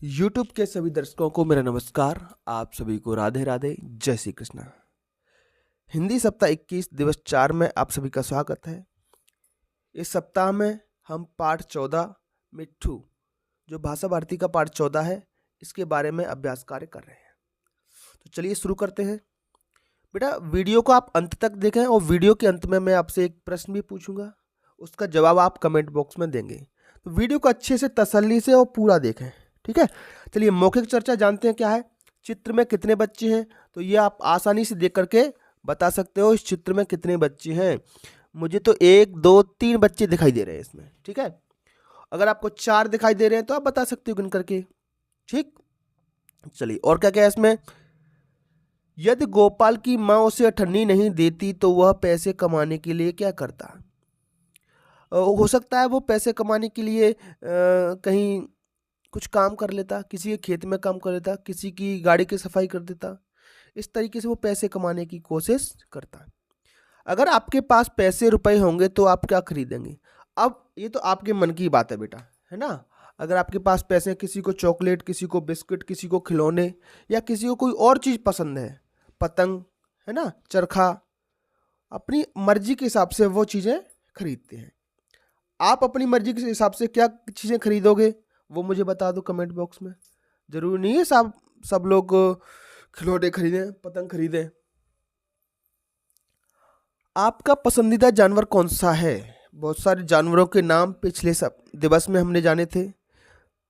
YouTube के सभी दर्शकों को मेरा नमस्कार। आप सभी को राधे राधे, जय श्री कृष्णा। हिंदी सप्ताह 21 दिवस 4 में आप सभी का स्वागत है। इस सप्ताह में हम पाठ 14 मिट्ठू, जो भाषा भारती का पाठ 14 है, इसके बारे में अभ्यास कार्य कर रहे हैं। तो चलिए शुरू करते हैं। बेटा, वीडियो को आप अंत तक देखें और वीडियो के अंत में मैं आपसे एक प्रश्न भी पूछूंगा, उसका जवाब आप कमेंट बॉक्स में देंगे। तो वीडियो को अच्छे से तसल्ली से और पूरा देखें, ठीक है। चलिए मौखिक चर्चा जानते हैं क्या है। चित्र में कितने बच्चे हैं, तो ये आप आसानी से देख करके बता सकते हो इस चित्र में कितने बच्चे हैं। मुझे तो 1 2 3 बच्चे दिखाई दे रहे हैं इसमें, ठीक है। अगर आपको 4 दिखाई दे रहे हैं तो आप बता सकते हो गिन करके, ठीक। चलिए और क्या क्या है इसमें। यदि गोपाल की माँ उसे अठन्नी नहीं देती तो वह पैसे कमाने के लिए क्या करता। हो सकता है वो पैसे कमाने के लिए कहीं कुछ काम कर लेता, किसी के खेत में काम कर लेता, किसी की गाड़ी की सफाई कर देता। इस तरीके से वो पैसे कमाने की कोशिश करता। अगर आपके पास पैसे रुपए होंगे तो आप क्या खरीदेंगे। अब ये तो आपके मन की बात है बेटा, है ना। अगर आपके पास पैसे हैं, किसी को चॉकलेट, किसी को बिस्किट, किसी को खिलौने, या किसी को कोई और चीज़ पसंद है, पतंग, है ना, चरखा, अपनी मर्जी के हिसाब से वो चीज़ें खरीदते हैं। आप अपनी मर्जी के हिसाब से क्या चीज़ें खरीदोगे वो मुझे बता दो कमेंट बॉक्स में। जरूरी नहीं है सब लोग खिलौने खरीदें, पतंग खरीदें। आपका पसंदीदा जानवर कौन सा है। बहुत सारे जानवरों के नाम पिछले सब दिवस में हमने जाने थे।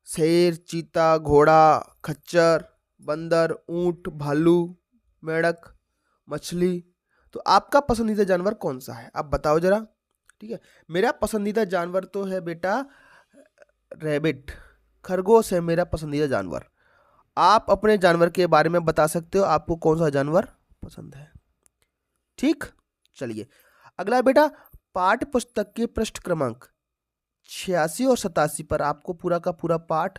शेर, चीता, घोड़ा, खच्चर, बंदर, ऊंट, भालू, मेंढक, मछली। तो आपका पसंदीदा जानवर कौन सा है आप बताओ जरा, ठीक है। मेरा पसंदीदा जानवर तो है बेटा रैबिट, खरगोश है मेरा पसंदीदा जानवर। आप अपने जानवर के बारे में बता सकते हो, आपको कौन सा जानवर पसंद है, ठीक। चलिए अगला बेटा, पाठ्य पुस्तक के पृष्ठ क्रमांक 86 और 87 पर आपको पूरा का पूरा पाठ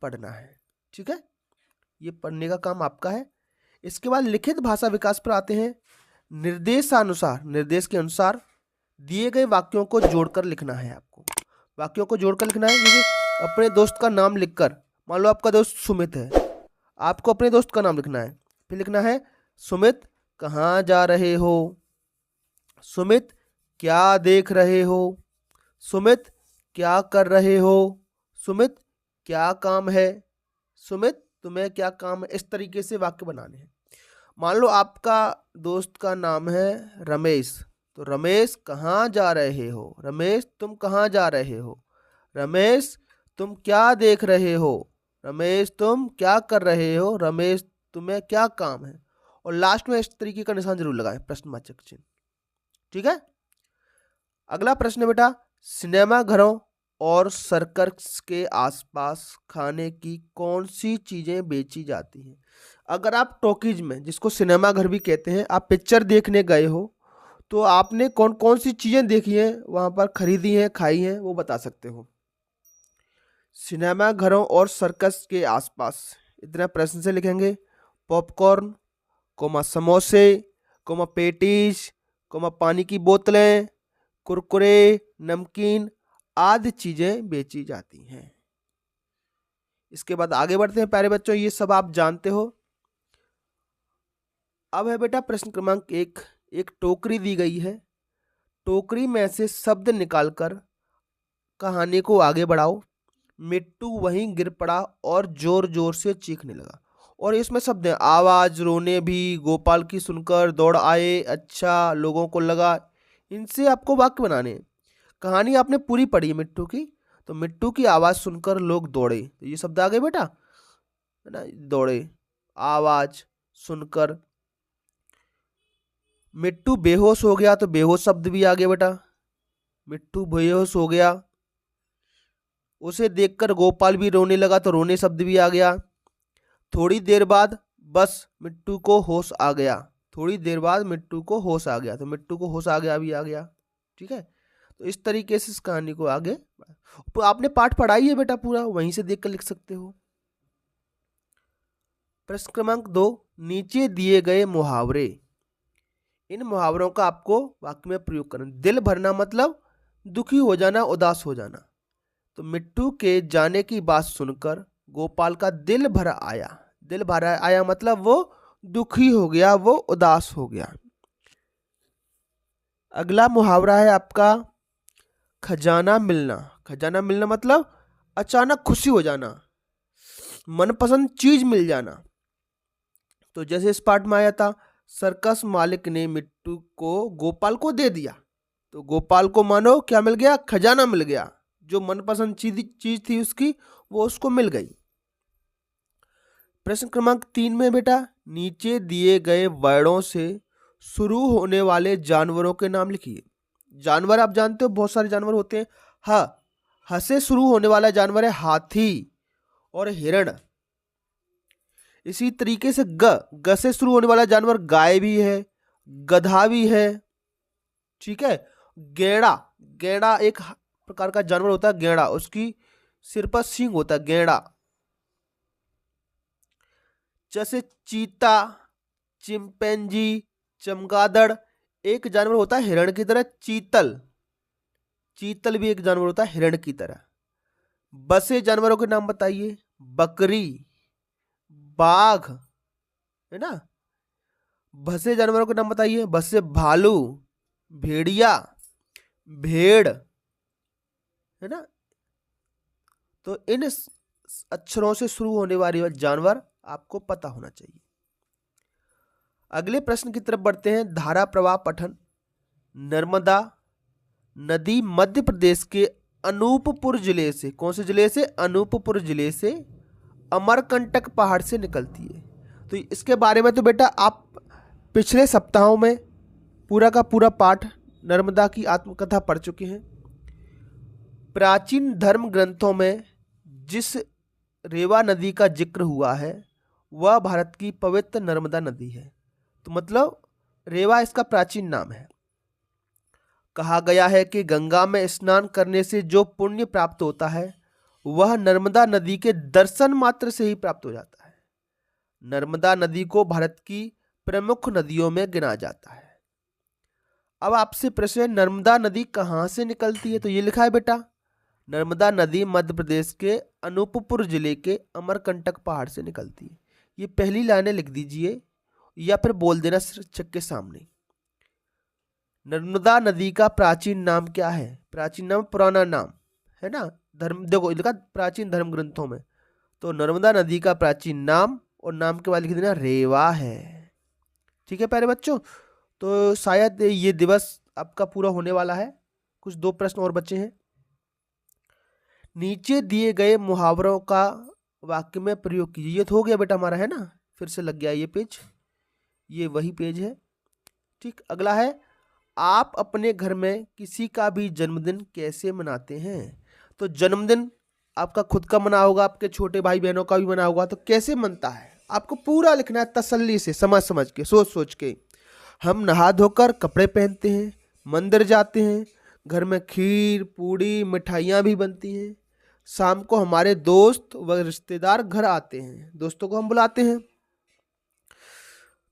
पढ़ना है, ठीक है। ये पढ़ने का काम आपका है। इसके बाद लिखित भाषा विकास पर आते हैं। निर्देश के अनुसार दिए गए वाक्यों को जोड़कर लिखना है आपको। वाक्यों को जोड़कर लिखना है, जैसे अपने दोस्त का नाम लिखकर, मान लो आपका दोस्त सुमित है, आपको अपने दोस्त का नाम लिखना है। फिर लिखना है सुमित कहाँ जा रहे हो, सुमित क्या देख रहे हो, सुमित क्या कर रहे हो, सुमित क्या काम है, सुमित तुम्हें क्या काम है। इस तरीके से वाक्य बनाने हैं। मान लो आपका दोस्त का नाम है रमेश, तो रमेश कहाँ जा रहे हो, रमेश तुम कहाँ जा रहे हो, रमेश तुम क्या देख रहे हो, रमेश तुम क्या कर रहे हो, रमेश तुम्हें क्या काम है। और लास्ट में इस तरीके का निशान जरूर लगाएं, प्रश्नवाचक चिन्ह, ठीक है। अगला प्रश्न बेटा, सिनेमा घरों और सर्कस के आसपास खाने की कौन सी चीजें बेची जाती हैं। अगर आप टॉकीज में, जिसको सिनेमा घर भी कहते हैं, आप पिक्चर देखने गए हो तो आपने कौन कौन सी चीजें देखी हैं, वहां पर खरीदी हैं, खाई हैं, वो बता सकते हो। सिनेमा घरों और सर्कस के आसपास इतना प्रश्न से लिखेंगे। पॉपकॉर्न, कोमा समोसे, कोमा पेटीज, कोमा पानी की बोतलें, कुरकुरे, नमकीन आदि चीजें बेची जाती हैं। इसके बाद आगे बढ़ते हैं प्यारे बच्चों, ये सब आप जानते हो। अब है बेटा प्रश्न क्रमांक 1। एक टोकरी दी गई है, टोकरी में से शब्द निकालकर कहानी को आगे बढ़ाओ। मिट्टू वहीं गिर पड़ा और जोर जोर से चीखने लगा। और इसमें शब्द है आवाज, रोने भी, गोपाल की सुनकर दौड़ आए, अच्छा, लोगों को लगा। इनसे आपको वाक्य बनाने हैं। कहानी आपने पूरी पढ़ी है मिट्टू की, तो मिट्टू की आवाज सुनकर लोग दौड़े, तो ये शब्द आ गए बेटा, है ना। दौड़े, आवाज सुनकर। मिट्टू बेहोश हो गया, तो बेहोश शब्द भी आ गया बेटा, मिट्टू बेहोश हो गया। उसे देखकर गोपाल भी रोने लगा, तो रोने शब्द भी आ गया। थोड़ी देर बाद बस मिट्टू को होश आ गया, थोड़ी देर बाद मिट्टू को होश आ गया, तो मिट्टू को होश आ गया भी आ गया, ठीक है। तो इस तरीके से इस कहानी को आगे आपने पाठ पढ़ाई है बेटा पूरा, वहीं से देखकर लिख सकते हो। प्रश्न क्रमांक 2, नीचे दिए गए मुहावरे, इन मुहावरों का आपको वाक्य में प्रयोग करना। दिल भरना मतलब दुखी हो जाना, उदास हो जाना। तो मिट्टू के जाने की बात सुनकर गोपाल का दिल भर आया। दिल भर आया मतलब वो दुखी हो गया, वो उदास हो गया। अगला मुहावरा है आपका खजाना मिलना। खजाना मिलना मतलब अचानक खुशी हो जाना, मनपसंद चीज मिल जाना। तो जैसे इस पार्ट में आया था, सर्कस मालिक ने मिट्टू को गोपाल को दे दिया, तो गोपाल को मानो क्या मिल गया, खजाना मिल गया। जो मनपसंद चीज थी उसकी, वो उसको मिल गई। प्रश्न क्रमांक 3 में बेटा, नीचे दिए गए वर्णों से शुरू होने वाले जानवरों के नाम लिखिए। जानवर आप जानते हो बहुत सारे जानवर होते हैं। ह से शुरू होने वाला जानवर है हाथी और हिरण। इसी तरीके से ग से शुरू होने वाला जानवर गाय भी है, गधा भी है। ठीक है। गेड़ा एक प्रकार का जानवर होता है, गेड़ा, उसकी सिर पर सींग होता है, गेड़ा। जैसे चीता, चिंपैंजी, चमगादड़, एक जानवर होता है हिरण की तरह चीतल भी एक जानवर होता है हिरण की तरह। बसे जानवरों के नाम बताइए। बकरी, बाघ, है ना। भसे जानवरों के नाम बताइए। भसे भालू, भेड़िया, भेड़, है ना। तो इन अक्षरों से शुरू होने वाले जानवर आपको पता होना चाहिए। अगले प्रश्न की तरफ बढ़ते हैं। धारा प्रवाह पठन। नर्मदा नदी मध्य प्रदेश के अनूपपुर जिले से, कौन से जिले से, अनूपपुर जिले से अमरकंटक पहाड़ से निकलती है। तो इसके बारे में तो बेटा आप पिछले सप्ताहों में पूरा का पूरा पाठ नर्मदा की आत्मकथा पढ़ चुके हैं। प्राचीन धर्म ग्रंथों में जिस रेवा नदी का जिक्र हुआ है वह भारत की पवित्र नर्मदा नदी है। तो मतलब रेवा इसका प्राचीन नाम है। कहा गया है कि गंगा में स्नान करने से जो पुण्य प्राप्त होता है वह नर्मदा नदी के दर्शन मात्र से ही प्राप्त हो जाता है। नर्मदा नदी को भारत की प्रमुख नदियों में गिना जाता है। अब आपसे प्रश्न है, नर्मदा नदी कहाँ से निकलती है? तो ये लिखा है बेटा, नर्मदा नदी मध्य प्रदेश के अनूपपुर जिले के अमरकंटक पहाड़ से निकलती है। ये पहली लाइनें लिख दीजिए या फिर बोल देना शिक्षक के सामने। नर्मदा नदी का प्राचीन नाम क्या है? प्राचीन नाम, पुराना नाम, है ना। धर्म देखो लिखा प्राचीन धर्म ग्रंथों में, तो नर्मदा नदी का प्राचीन नाम और नाम के बाद लिख देना रेवा है। ठीक है प्यारे बच्चों, तो शायद ये दिवस आपका पूरा होने वाला है। कुछ 2 प्रश्न और बचे हैं। नीचे दिए गए मुहावरों का वाक्य में प्रयोग कीजिए। ये तो हो गया बेटा हमारा, है ना। फिर से लग गया ये पेज, ये वही पेज है। ठीक, अगला है, आप अपने घर में किसी का भी जन्मदिन कैसे मनाते हैं? तो जन्मदिन आपका खुद का मना होगा, आपके छोटे भाई बहनों का भी मना होगा, तो कैसे मनता है आपको पूरा लिखना है, तसल्ली से, समझ समझ के, सोच सोच के। हम नहा धोकर कपड़े पहनते हैं, मंदिर जाते हैं, घर में खीर पूड़ी मिठाइयाँ भी बनती हैं। शाम को हमारे दोस्त व रिश्तेदार घर आते हैं, दोस्तों को हम बुलाते हैं।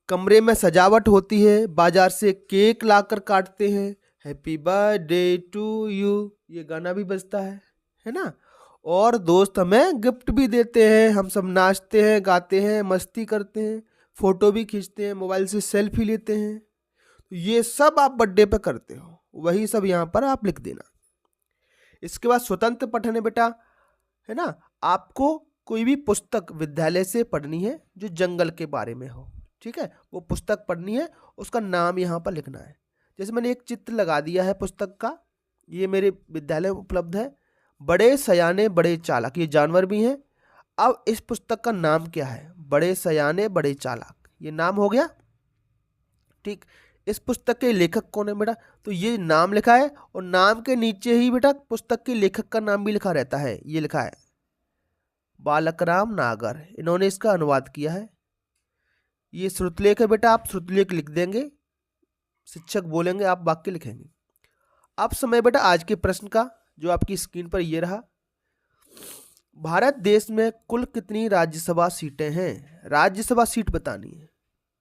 कमरे में सजावट होती है, बाजार से केक लाकर काटते हैं, हैप्पी बर्थडे टू यू ये गाना भी बजता है ना। और दोस्त हमें गिफ्ट भी देते हैं, हम सब नाचते हैं, गाते हैं, मस्ती करते हैं, फोटो भी खींचते हैं, मोबाइल से सेल्फी लेते हैं। तो ये सब आप बर्थडे पे करते हो, वही सब यहाँ पर आप लिख देना। इसके बाद स्वतंत्र पठन है बेटा, है ना। आपको कोई भी पुस्तक विद्यालय से पढ़नी है जो जंगल के बारे में हो, ठीक है, वो पुस्तक पढ़नी है, उसका नाम यहाँ पर लिखना है। जैसे मैंने एक चित्र लगा दिया है पुस्तक का, ये मेरे विद्यालय उपलब्ध है, बड़े सयाने बड़े चालाक, ये जानवर भी हैं। अब इस पुस्तक का नाम क्या है? बड़े सयाने बड़े चालाक, ये नाम हो गया। ठीक, इस पुस्तक के लेखक कौन है बेटा? तो ये नाम लिखा है और नाम के नीचे ही बेटा पुस्तक के लेखक का नाम भी लिखा रहता है। ये लिखा है बालकराम नागर, इन्होंने इसका अनुवाद किया है। ये श्रुतलेख है बेटा, आप श्रुतलेख लिख देंगे, शिक्षक बोलेंगे आप वाक्य लिखेंगे। अब समय बेटा आज के प्रश्न का, जो आपकी स्क्रीन पर ये रहा। भारत देश में कुल कितनी राज्यसभा सीटें हैं? राज्यसभा सीट बतानी है,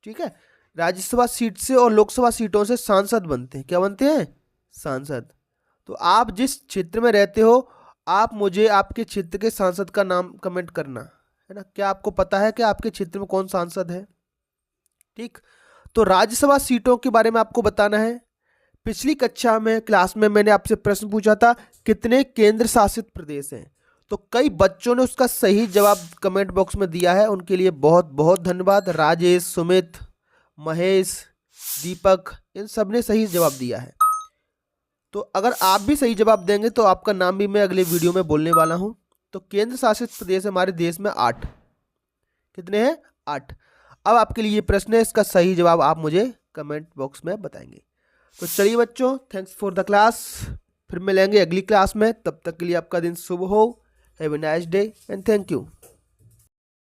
ठीक है। राज्यसभा सीट से और लोकसभा सीटों से सांसद बनते हैं। क्या बनते हैं? सांसद। तो आप जिस क्षेत्र में रहते हो आप मुझे आपके क्षेत्र के सांसद का नाम कमेंट करना है ना। क्या आपको पता है कि आपके क्षेत्र में कौन सांसद है? ठीक, तो राज्यसभा सीटों के बारे में आपको बताना है। पिछली कक्षा में क्लास में मैंने आपसे प्रश्न पूछा था कितने केंद्र शासित प्रदेश हैं, तो कई बच्चों ने उसका सही जवाब कमेंट बॉक्स में दिया है, उनके लिए बहुत बहुत धन्यवाद। राजेश, सुमित, महेश, दीपक, इन सब ने सही जवाब दिया है। तो अगर आप भी सही जवाब देंगे तो आपका नाम भी मैं अगले वीडियो में बोलने वाला हूं। तो केंद्र शासित प्रदेश हमारे देश में 8। कितने हैं? 8। अब आपके लिए ये प्रश्न है, इसका सही जवाब आप मुझे कमेंट बॉक्स में बताएंगे। तो चलिए बच्चों, थैंक्स फॉर द क्लास। फिर मिलेंगे अगली क्लास में, तब तक के लिए आपका दिन शुभ हो। Have a nice day and thank you.